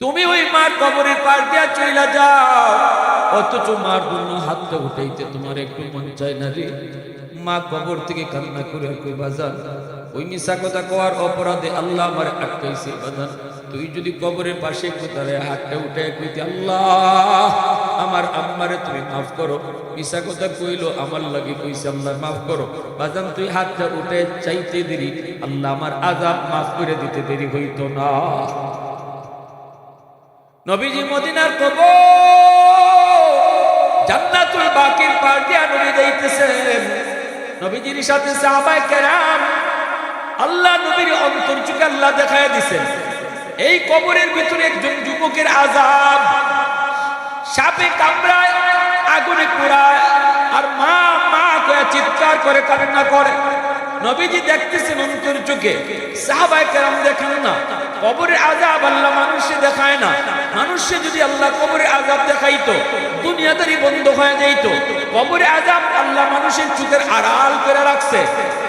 তুমি ওই মার কবরের পাশ দিয়া চইলা যাও, অথচ মার জন্য হাতটা উঠাইতে তোমার একটু মন চায় না রে। মা কবর থেকে কান্না করে কই বাজান, ওই মিশা কথা কওয়ার অপরাধে আল্লাহ আমার আটকাইছে বাজান। তুই যদি কবরের পাশে একটু দাঁড়ায় হাতটা উঠে কইতে আল্লাহ আমার আম্মারে তুমি মাফ করো, মিশা কথা কইলো আমার লাগে কইছে আল্লাহ মাফ করো বাজান, তুই হাতটা উঠে চাইতে দেরি আল্লাহ আমার আযাব মাফ করে দিতে দেরি হইতো না। নবীজি মদিনার কবর জান্নাতুল বাকির পার দিয়া নবী যাইতেছেন। নবীজির সাথে সাহাবায়ে কেরাম, আল্লাহ নবীর অন্তর চোখে আল্লাহ দেখায় দিছেন এই কবরের ভিতরে একজন যুবকের আযাব, সাপে কামড়ায়, আগুনে পোড়ায়, আর মা মা কয়ে চিৎকার করে কান্না করে। নবীজি দেখতেছেন অন্তর চোখে, সাহাবায়ে কেরাম দেখেন না। কবরের আযাব আল্লাহ মানুষে দেখায় না। মানুষে যদি আল্লাহ কবরের আযাব দেখাইতো দুনিয়াদারি বন্ধ হয়ে যাইতো। কবরের আযাব আল্লাহ মানুষের চোখের আড়াল করে রাখছে।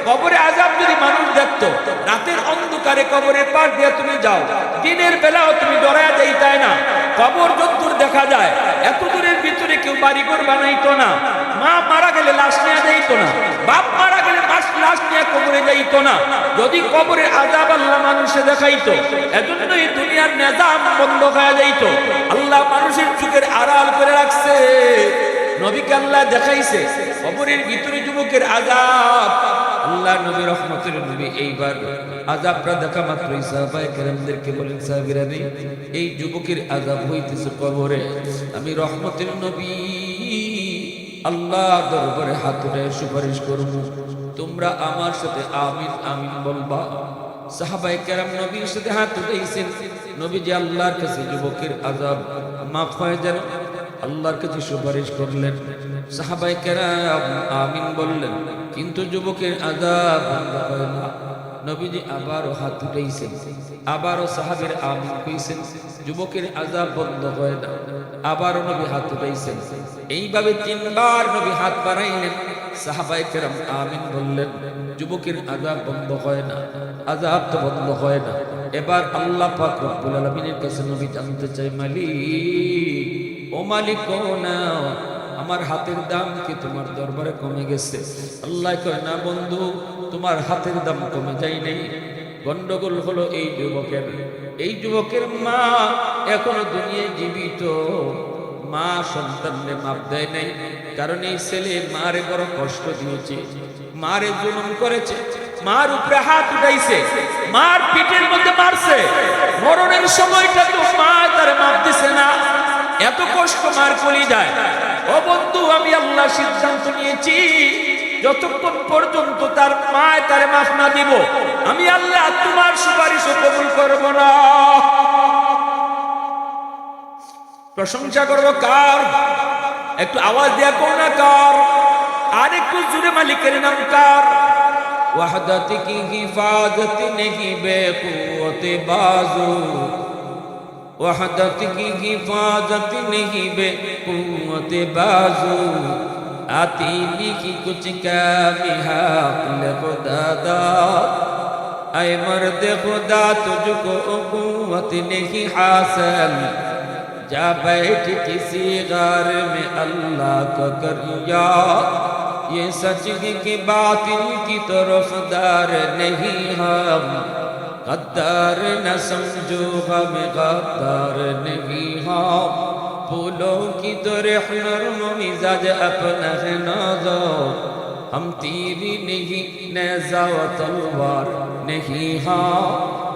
কবরের আযাব যদি মানুষ দেখতো, রাতের অন্ধকারে কবরের পাশ দিয়ে তুমি যাও, দিনের বেলাও তুমি ডরায়া যাইতাই না। কবর যতদূর দেখা যায় এত দূরের ভিতরে কেউ বাড়িঘর বানাইতো না। মা মারা গেলে লাশ নিয়ে যাইতো না, বাপ মারা গেলে লাশ নিয়ে কবরে যাইতো না। যদি কবরের আযাব আল্লাহ মানুষে দেখাইতো, এজন্য এই দুনিয়ার নিজাম বন্ধ হয়ে যাইতো। আল্লাহ মানুষের চোখের আড়াল করে রাখছে। নবীকে আল্লাহ দেখাইছে কবরের ভিতরে যুবকের আযাব। আল্লাহ নবী রহমতের নবী এইবার আযাবটা দেখা মাত্রই সাহাবায়ে কেরামদেরকে বলেন, সাহাবীরা নেই এই যুবকের আযাব হইতেছে কবরে। আমি রহমতের নবী আল্লাহ দরবারে হাত উঠায় সুপারিশ করব, তোমরা আমার সাথে আমিন আমিন বলবা। সাহাবায়ে কেরাম নবীর সাথে হাত উঠাইছেন। নবীজি আল্লাহর কাছে যুবকের আযাব মাফ হয়ে যেন আল্লাহর কাছে সুপারিশ করলেন। সাহাবায়ে কেরাম আমিন বললেন, কিন্তু যুবকের আযাব বন্ধ হয় না। নবীজি আবারও হাত উঠাইছেন, আবারও সাহাবীর আমিন কইছেন, যুবকের আযাব বন্ধ হয় না। আবারও নবী হাত উঠাইছেন। এইভাবে তিনবার নবী হাত বাড়াইলেন। সাহাবায়ে কেরাম আমিন বললেন, যুবকের আযাব বন্ধ হয় না, আযাব তো বন্ধ হয় না। এবার আল্লাহ পাক রব্বুল আলামিনের কাছে নবী জানতে চাই, মালিক ও মালিক না, আমার হাতের দাম কি তোমার দরবারে কমে গেছে? আল্লাহ কয়, না বন্ধু, তোমার হাতের দাম কমে যায় নাই। গন্ডগোল হলো এই যুবকের মা এখনো দুনিয়ায় জীবিত। মা সন্তানকে মাপ দেয় নাই, কারণ এই ছেলে মারে বড় কষ্ট দিয়েছে, মারে জুলুম করেছে, মার উপরে হাত উঠাইছে, মার পিঠের মধ্যে মারছে। মরণের সময়টা তো মা তারে মাপ দিছে না। এত কষ্ট মার কলি যায়। ও বন্ধু, আমি আল্লাহ সিদ্ধান্ত নিয়েছি, যতক্ষণ পর্যন্ত তার মা তারে মাফ না দিব, আমি আল্লাহ তোমার সুপারিশ কবুল করব না। প্রশংসা করব কার? একটু আওয়াজ দিয়া কও না কার? আর একটু জোরে মালিকের নাম কার? ওয়াহদাত কি হিফাজত নেহি বেকুওয়াত বাজু, वहदत की हिफाजत नहीं बेकुवत बाजू, आती लिखी कुछ काम हाक़ खुदा दा, ऐ मर्द खुदा तुझको कुव्वत नहीं हासिल, जा बैठ किसी गार में अल्लाह को कर याद, ये सच है कि बातिल की तरफदार नहीं हम, गद्दार न समझो हम गद्दार नहीं हम, फूलों की तरह नर्म मिजाज अपना है नाज़ो, हम तीरी नहीं नेज़ा व तलवार नहीं हाँ,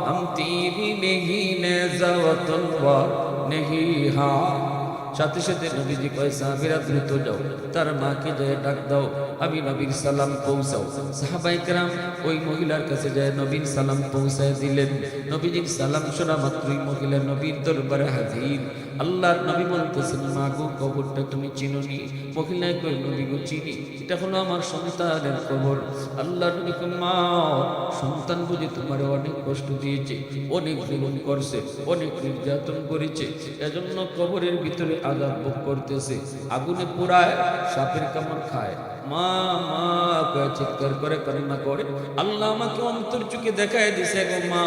हम तीरी नहीं नेज़ा व तलवार नहीं हाँ। সাথে সাথে নবীজি কয়, সাহাবীরা দ্রুত যাও, তার মাকে যায় ডাক দাও, আমি নবীর সালাম পৌঁছাও। সাহাবায়ে কেরাম ওই মহিলার কাছে যায় নবীর সালাম পৌঁছায় দিলেন। নবীজির সালাম শোনা মাত্রই মহিলা নবীর দরবারে হাজির। আল্লাহর নবী বলতেছেন, মা গো, কবরটা তুমি চিনোনি? মহিলায় কয়, নবী গো চিনি, এটা হলো আমার সন্তানের কবর। আল্লাহর নবী কয়, মা, সন্তান বুঝি তোমার অনেক কষ্ট দিয়েছে, অনেক জুলুম করছে, অনেক নির্যাতন করেছে, এজন্য কবরের ভিতরে আযাব ভোগ করতেছে, আগুনে পোড়ায়, সাপের কামড় খায়, মা মা কয়ে চিৎকার করে কান্না করে। আল্লাহ আমাকে অন্তর চোখে দেখায় দিছে গো মা,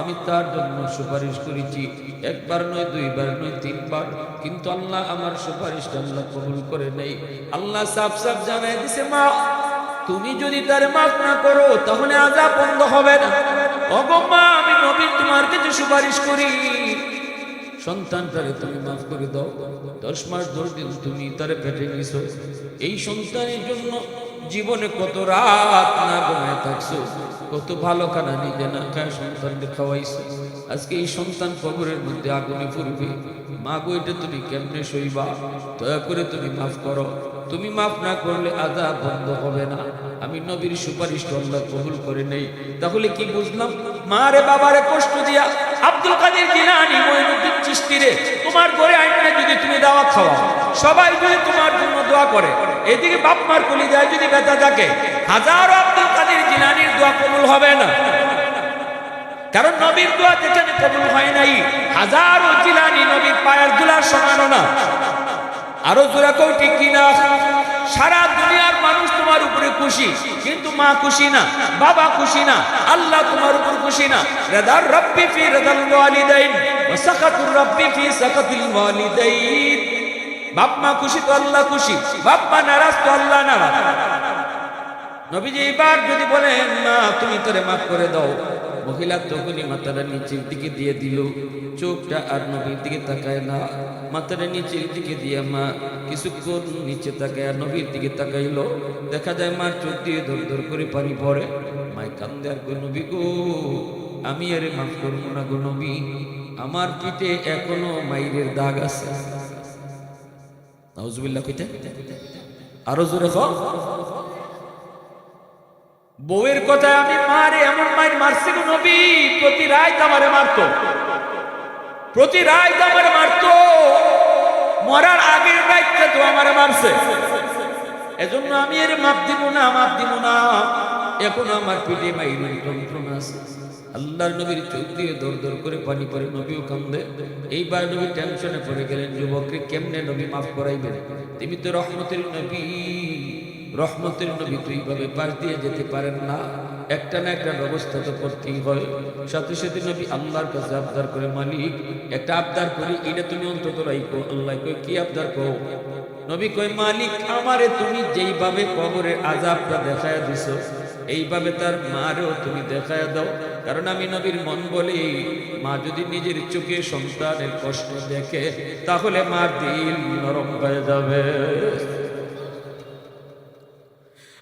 আমি তার জন্য সুপারিশ করেছি, একবার নয়, দুইবার নয়, তিনবার, কিন্তু আল্লাহ আমার সুপারিশটা আল্লাহ কবুল করে নেই। আল্লাহ সাফ সাফ জানায় দিছে, মা তুমি যদি তার মাফ না করো তাহলে আযাব বন্ধ হবে না। ওগো মা, আমি নবী তোমার কাছে সুপারিশ করি, সন্তানটারে তুমি মাফ করে দাও। 10 মাস 10 দিন তুমি তারে পেটে নিছো, এই সন্তানের জন্য জীবনে কত রাত না ঘুমায় থাকছো, কত ভালো খানা নিজে না খায় সন্তানকে খাওয়াইছো, আজকে এই সন্তান কবরের মধ্যে আগুনে পুড়বে। মা গো, এটা তুমি কেমনে সইবা? দয়া করে তুমি মাফ করো, তুমি মাফ না করলে আযাব বন্ধ হবে না। আমি নবীর সুপারিশ আল্লাহ কবুল করে নেই। তাহলে কি বুঝলাম? মারে বাবারে কষ্ট দিয়া আব্দুল কাদের জিলানী, মঈনুদ্দিন চিশতিরে তোমার ঘরে আইনা যদি তুমি দাওয়াত খাওয়াও, সবাই যদি তোমার জন্য দোয়া করে, এদিকে বাপ মার কলিজায় যদি ব্যথা থাকে, হাজারো আব্দুল কাদের জিলানীর দোয়া কবুল হবে না। কারণ নবীর দোয়া যেখানে কবুল হয় নাই, হাজারো জিলানী নবীর পায়ের ধুলার সমানো না। আরো জোরে কও ঠিক কিনা? সারা দুনিয়ার মানুষ তোমার উপরে খুশি, কিন্তু মা খুশি না, বাবা খুশি না, আল্লাহ তোমার উপর খুশি না। রাদার রাব্বি ফি রাদাল ওয়ালিদাইন ওয়া সাকাতুর রাব্বি ফি সাকাতিল ওয়ালিদাইন। বাপ মা খুশি তো আল্লাহ খুশি, বাপ মা নারাজ তো আল্লাহ নারাজ। নবীজি এবার যদি বলেন না তুমি তোরে মাফ করে দাও, মহিলা তখনই মাথাটা নিচের দিকে দিয়ে দিল, চোখটা আর নবীর দিকে তাকায় না, মাথাটা নিচের দিকে দিয়ে মা কিছুক্ষণ নিচে তাকায় আর নবীর দিকে তাকাইলো। দেখা যায় মার চোখ দিয়ে দর দর করে পানি পড়ে। মাই কান্দে আর গো নবী গো, আমি আরে মাফ করবো না গো নবী, আমার পিঠে এখনো মাইরের দাগ আছে। নাউজুবিল্লাহ কইতে আরো জোরে কও। বউয়ের কথায় আমি মারে এমন মাইর মারছি গো নবী, প্রতি রাত আমারে মারতো, প্রতি রাত আমারে মারতো, মরার আগের রাতটা তো আমারে মারছে। এজন্য আমি এর মাপ দিব না, মাপ দিব না, এখন আমার পিঠে মাইরের যন্ত্রণা আছে। আল্লাহর নবীর চোখ দিয়ে দর দর করে পানি পড়ে, নবীও কান্দে। এইবার নবী টেনশনে পড়ে গেলেন, যুবককে কেমনে নবী মাফ করাইবেন? তিনি তো রহমতের নবী, রহমতের নবী তো এইভাবে পাশ দিয়ে যেতে পারেন না, একটা না একটা ব্যবস্থা তো করতেই হয়। সাথে সাথে নবী আল্লাহর কাছে আবদার করে, মালিক একটা আবদার করি, এটা তুমি অন্তত রাখো। আল্লাহ কই কি আবদার করো? নবী কই, মালিক আমারে তুমি যেইভাবে কবরের আযাবটা দেখায় দিছো, এইভাবে তার মারেও তুমি দেখায় দাও। কারণ আমি নবীর মন বলি, মা যদি নিজের চোখে সন্তানের কষ্ট দেখে, তাহলে মার দিল নরম হয়ে যাবে।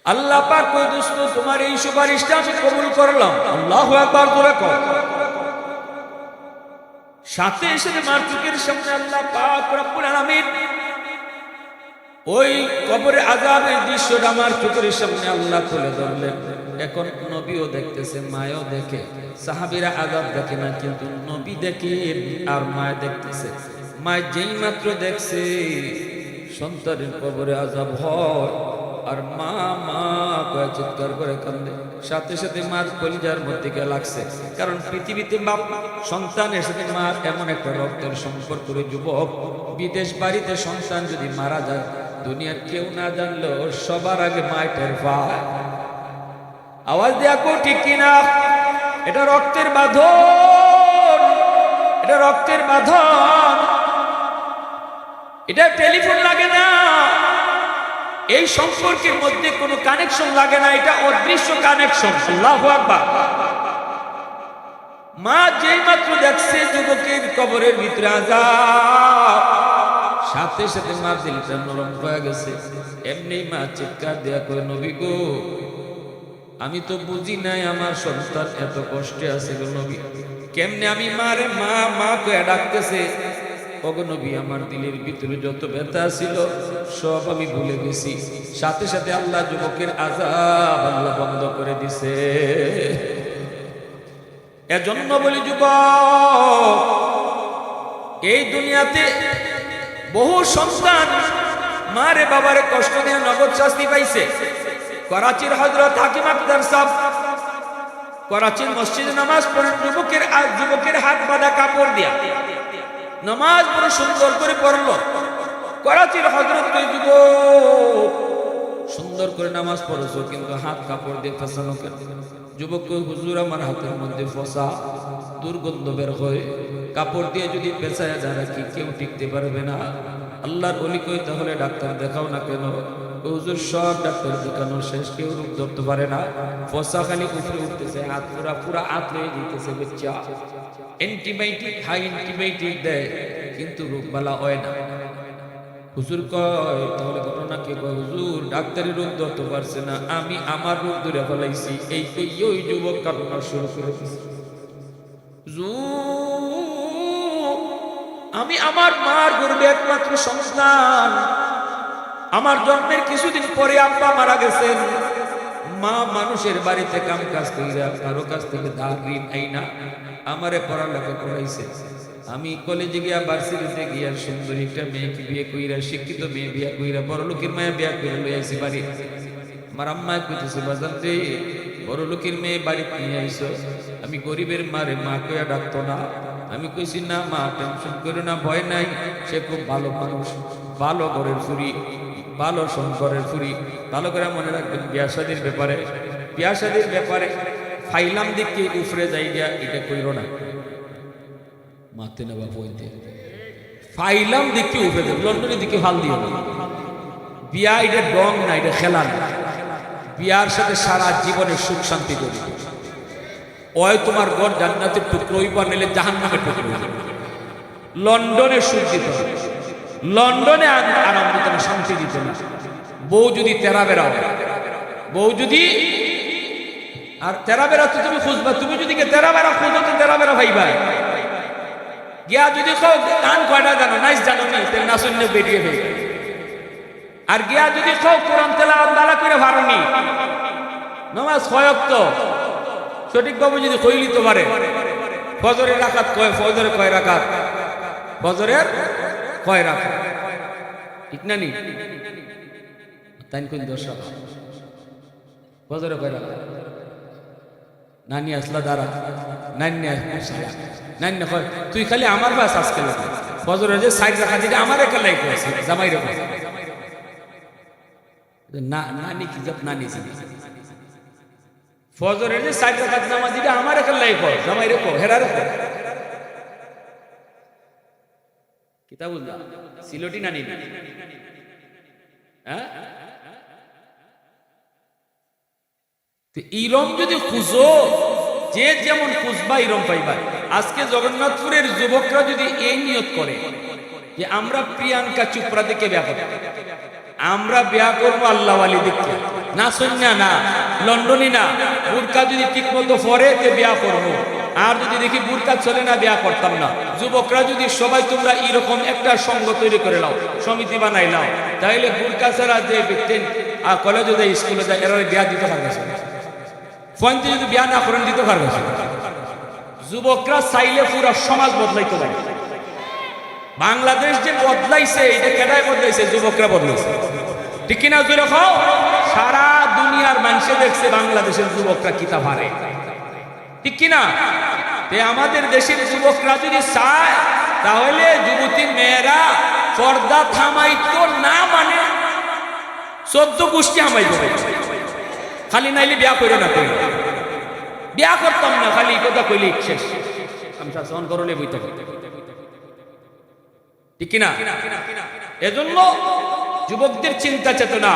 আল্লাহ পাক কই, দোস্ত তোমার এই সুপারিশটা আমি কবুল করলাম। আল্লাহু আকবার জোরে কও। সাথে সাথে মার চোখের সামনে আল্লাহ পাক রব্বুল আলামিন ওই কবরে আযাবের দৃশ্যটা আমার চোখের সামনে আল্লাহ তুলে ধরলেন। এখন নবীও দেখতেছে, মায়ও দেখে। সাহাবীরা আযাব দেখে না, কিন্তু নবী দেখে আর মা দেখতেছে। মা যেই মাত্র দেখছে সন্তানের কবরে আযাব হয়, আর মা মা কয়ে চিৎকার করে কান্দে। সাথে সাথে মার কলিজার মধ্যে গিয়ে লাগছে। কারণ পৃথিবীতে বাপ সন্তানের সাথে মার এমন একটা রক্তের সম্পর্ক। যুবক, বিদেশ বাড়িতে সন্তান যদি মারা যায়, দুনিয়ার কেউ না জানলেও সবার আগে মায় টের পায়। আওয়াজ দেয়া কো ঠিক কিনা? এটা রক্তের বাঁধন, এটা রক্তের বাঁধন, এটা টেলিফোন লাগে না, এই সম্পর্কের মধ্যে কোনো কানেকশন লাগে না, এটা অদৃশ্য কানেকশন। আল্লাহু আকবার। মা যেই মাত্র দেখছে যুবকের কবরের ভিতরে আযাব, সাথে সাথে মা দিলটা নরম হয়ে গেছে। এমনি মা চিৎকার দেয়া কই, নবী গো, আমি তো বুঝি নাই আমার সন্তান এত কষ্টে আছে গো নবী। কেমনে আমি মারে মা মা কয়ে ডাকতেছে। ওগো নবী, আমার দিলের ভিতরে যত ব্যথা ছিল সব আমি ভুলে গেছি। সাথে সাথে আল্লাহ যুবকের আযাব আল্লাহ বন্ধ করে দিছে। এজন্য বলি যুবক, এই দুনিয়াতে বহু সন্তান মারে বাবারে কষ্ট দিয়ে নগদ শাস্তি পাইছে। করাচির হযরত হাকিম আখতার সাহেব করাচির মসজিদে নামাজ পড়েন, যুবকের হাত বাঁধা কাপড় দিয়া নামাজ বড় সুন্দর করে পড়লো। করাচির হযরত যুবক, সুন্দর করে নামাজ পড়েছো কিন্তু হাত কাপড় দিয়ে ফেসানো কেন? যুবক কই, হুজুর আমার হাতের মধ্যে ফসা, দুর্গন্ধ বের হয়, কাপড় দিয়ে যদি পেঁচায় যারা কি কেউ টিকতে পারবে না। আল্লাহর ওলি কই, তাহলে ডাক্তার দেখাও না কেন? হুজুর সব ডাক্তার দেখানো শেষ, কেউ রোগ ধরতে পারে না, ফসা খালি উপরে উঠতেছে, হাত পুরা হাত হয়ে যেতেছে, বাচ্চা অ্যান্টিবায়োটিক হাই অ্যান্টিবায়োটিক দেয় কিন্তু রোগ বালা হয় না। হুজুর কয়, তাহলে ঘটনা কি? কয়, হুজুর ডাক্তারি রোগ ধরতে পারছে না, আমি আমার রোগ ধরে ফেলাইছি। এই কইয়ে ওই যুবক কান্না শুরু করে দিছে। আমি আমার মার গর্ভে একমাত্র সন্তান, আমার জন্মের কিছুদিন পরে আব্বা মারা গেছেন। মা মানুষের বাড়িতে কাম কাজ কইরা কারো কাছ থেকে ধার ঋণ আইনা আমারে পড়ালেখা করাইছে। আমি কলেজে গিয়া ভার্সিটিতে গিয়া সুন্দরী একটা মেয়েকে বিয়ে কইরা, শিক্ষিত মেয়ে বিয়ে কইরা, বড় লোকের মেয়ে বিয়ে কইরা লই আইছি বাড়ি। আমার আম্মা কইতেছে, বাজান রে, বড় লোকের মেয়ে বাড়িতে নিয়ে আইছো। আমি গরিবের মারে মা কইয়া ডাকতো না। আমি কইছি, না মা টেনশন করো না, ভয় নাই, সে খুব ভালো মানুষ, ভালো ঘরের ফুরি, ভালো সংসারের ফুরি। ভালো করে মনে রাখবেন, বিয়া শাদীর ব্যাপারে, বিয়া শাদীর ব্যাপারে ফাইলাম দিকে উফরে যাই গিয়া এটা কইরো না। মাতে না বাবু, ফাইলাম দিকে উফরে দেব, লন্ডনের দিকে ফাল দিও না। বিয়া এটা ডং না, এটা খেলা না। বিয়ার সাথে সারা জীবনের সুখ শান্তি করি। ওই তোমার ঘর জান্নাতের টুকরো, ওই পর নিলে জাহান্নামের টুকরো। লন্ডনে সুখ দিত না, লন্ডনে আরাম দিত না, শান্তি দিত না। বউ যদি তেরা বেড়াও, বউ যদি আর তেরা বেড়া তো তুমি খুঁজবা, তুমি যদি তেরা বেড়া খুঁজো তো তেরা বেড়া ভাইবা। গিয়া যদি খাও গান কয়টা জানো, নাইস জানো নি, তেল না শুনলে বেরিয়ে ফেল। আর গিয়া যদি খাও কোরআন তেলাওয়াত বালা করে ভারনি, নামাজ কয়ক্ত সঠিকভাবে যদি কইলি তো পারে। ফজরের রাকাত কয়, ফজরে কয় রাকাত, ফজরের কয় রাকাত, ঠিক না নি? তাই কোন 10 রাকাত, ফজরে কয় রাকাত? নানি আসলা দাঁড়া, নানি আসলা, নানি কয় তুই খালি আমার বাস আজকে লাগে ফজরের যে 60 রাকাত দিকে আমার একালাই কইছে, জামাই রে না, নানি কি জব নানি জি ফজরের যে 60 রাকাত নামাজ দিকে আমার একালাই কয়, জামাই রে কয়, হেরা রে কয়। কিতা বুঝলা? সিলোটি নানি, হ্যাঁ? ইরম যদি খুঁজো, যে যেমন খুঁজবা ইরম পাইবা। আজকে জগন্নাথপুরের যুবকরা যদি এই নিয়ত করে যে আমরা প্রিয়াঙ্কা চোপড়া দিকে বিয়া করব, আমরা বিয়া করবো আল্লাহ ওয়ালি দিকে, না সন্ধ্যা না লন্ডনী না, বুরকা যদি ঠিক মতো পরে তে বিয়া করবো, আর যদি দেখি বুরকা চলে না বিয়া করতাম না। যুবকরা যদি সবাই তোমরা এরকম একটা সঙ্গ তৈরি করে নাও, সমিতি বানাই নাও, তাইলে বুরকা ছাড়া যে ব্যক্তি কলেজে যায়, স্কুলে যায়, এরা বিয়া দিতে পারবে। ফোনতে যদি বিয়া না করেন দিতে পারবে। যুবকরা চাইলে পুরো সমাজ বদলাইতে পারে। বাংলাদেশ যে বদলাইছে, এটা কেডায় বদলাইছে? যুবকরা বদলাইছে, ঠিক কিনা? জোরে খাও। সারা দুনিয়ার মানুষে দেখছে বাংলাদেশের যুবকরা কিতা পারে, ঠিক কিনা? আমাদের দেশের যুবকরা যদি চায়, তাহলে যুবতী মেয়েরা পর্দা থামাইতো না, মানে 14 গোষ্ঠী আমাই দেবে। খালি নাইলে বিয়া করে না, বিয়া করতাম না, খালি কথা কইলে শেষ, আমি শাসন করলে বইতে, ঠিক কিনা? এজন্য যুবকদের চিন্তা চেতনা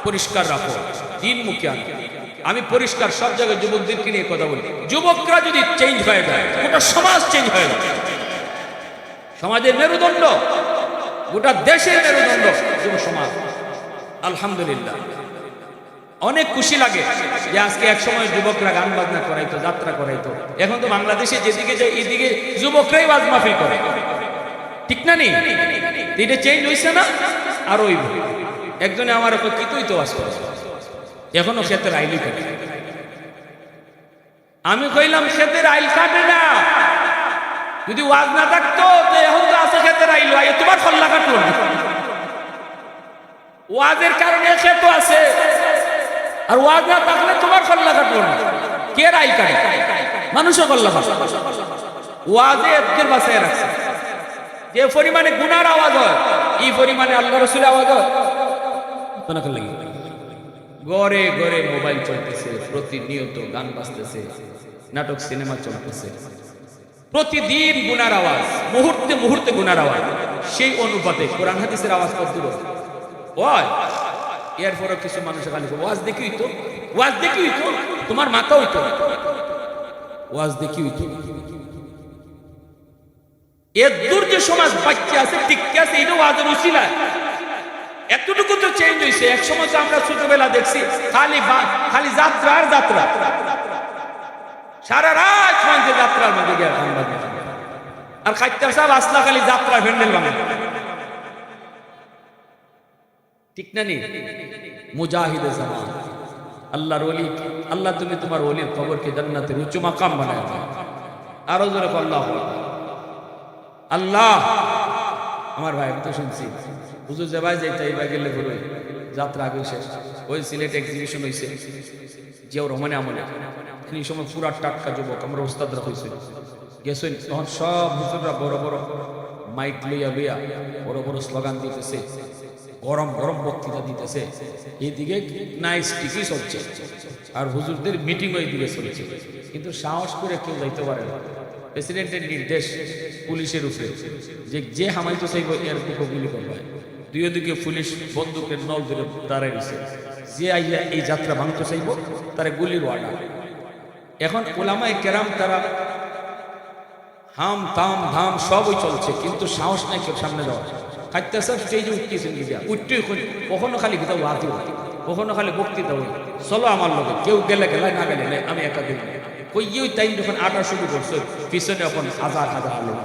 পরিষ্কার রাখো, দিন মুখে আনো। আমি পরিষ্কার সব জায়গায় যুবকদেরকে নিয়ে কথা বলি। যুবকরা যদি চেঞ্জ হয়ে যায়, গোটা সমাজ চেঞ্জ হয়ে যায়। সমাজের মেরুদণ্ড, গোটা দেশের মেরুদণ্ড যুব সমাজ। আলহামদুলিল্লাহ, অনেক খুশি লাগে যে আজকে এক সময় যুবকরা গান বাজনা করাইতো, যাত্রা করাইতো। এখন তো বাংলাদেশে যেদিকে যায় এদিকে যুবকরাই ওয়াজ মাহফিল করে, ঠিক না? নি এটা চেঞ্জ হইছে না? আর ওই একজনে আমার উপর কিতই তো ওয়াজ করে, এখনো ক্ষেতের আইলি কাটে। আমি কইলাম ক্ষেতের আইল কাটে না, যদি ওয়াজ না থাকতো তো এখন তো আছে ক্ষেতের আইল, তোমার খল্লা কাটলো না। ওয়াজের কারণে ক্ষেত আছে, আর ওয়াজ না থাকলে তোমার খল্লা কাটলো না। কে আইল কাটে? মানুষও খল্লা কাটে। ওয়াজে এদের বাসায় রাখছে, যে পরিমাণে গুনার আওয়াজ হয় এই পরিমাণে আল্লাহ রসুলের আওয়াজ হয় তো না লাগে। ঘরে ঘরে মোবাইল চলতেছে, প্রতিনিয়ত গান বাজতেছে, নাটক সিনেমা চলতেছে, প্রতিদিন গুনার আওয়াজ, মুহূর্তে মুহূর্তে গুনার আওয়াজ। সেই অনুপাতে কোরআন হাদিসের আওয়াজ কত দূর হয়। এরপরও কিছু মানুষ খালি ওয়াজ দেখি হইতো, ওয়াজ দেখি হইতো, তোমার মাথা হইতো, ওয়াজ দেখি হইতো। এর দূর যে সমাজ বাচ্চা আছে টিকে আছে, এটা ওয়াজের উসিলা। এতটুকু তো চেঞ্জ হয়েছে। এক সময় তো আমরা ছোটবেলা দেখছি খালি যাত্রা আর যাত্রা, সারা রাত মানুষের যাত্রার মধ্যে গিয়ে গান বাজে। আর খাইতে সাহেব আসলা খালি যাত্রা ভেন্ডেল বানায়, ঠিক না নি? মুজাহিদ জামান আল্লাহর ওলি, আল্লাহ তুমি তোমার ওলির কবরকে জান্নাতের উচ্চ মাকাম বানায় দাও। আরো জোরে আল্লাহ আল্লাহ। আমার ভাই আমি তো শুনছি হুজুর যে ভাই যাইতে এইবার গেলে বলে যাত্রা আগে শেষ। ওই সিলেট এক্সিবিশন হয়েছে জিয়াউর রহমানে আমলে, এই সময় পুরা টাটকা যুবক আমরা ওস্তাদরা হয়েছে গেছেন, তখন সব হুজুররা বড় বড় মাইক লইয়া লইয়া বড় বড় স্লোগান দিতেছে, গরম গরম বক্তৃতা দিতেছে। এইদিকে নাইস টিকি চলছে আর হুজুরদের মিটিং ওই দিকে চলছে, কিন্তু সাহস করে কেউ যাইতে পারে না। প্রেসিডেন্টের নির্দেশ পুলিশের উপরে যে যে হামাইতো চাইব এর দিকে গুলি করবে। দুই দিকে পুলিশ বন্দুকের নল ধরে দাঁড়ায় গেছে, যে আইয়া এই যাত্রা ভাঙতে চাইব তারা গুলির ওয়ার্ডার। এখন ওলামায়ে কেরাম তারা হাম তাম ধাম সবই চলছে, কিন্তু সাহস নাই কেউ সামনে যাওয়া। খাইতে সব স্টেজে উঠতেছেন গিয়া উঠতে, কখনো খালি কোথাও ওয়াতি হয়, কখনো খালি বক্তৃতা হয়, চলো আমার লোকে, কেউ গেলে গেলায় না গেলে নাই, আমি একা দিন কই ওই টাইম যখন আটা শুরু করছে পিছনে এখন হাজার হাজার লোক।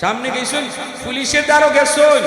সামনে গেছেন পুলিশের দ্বারও গেছেন,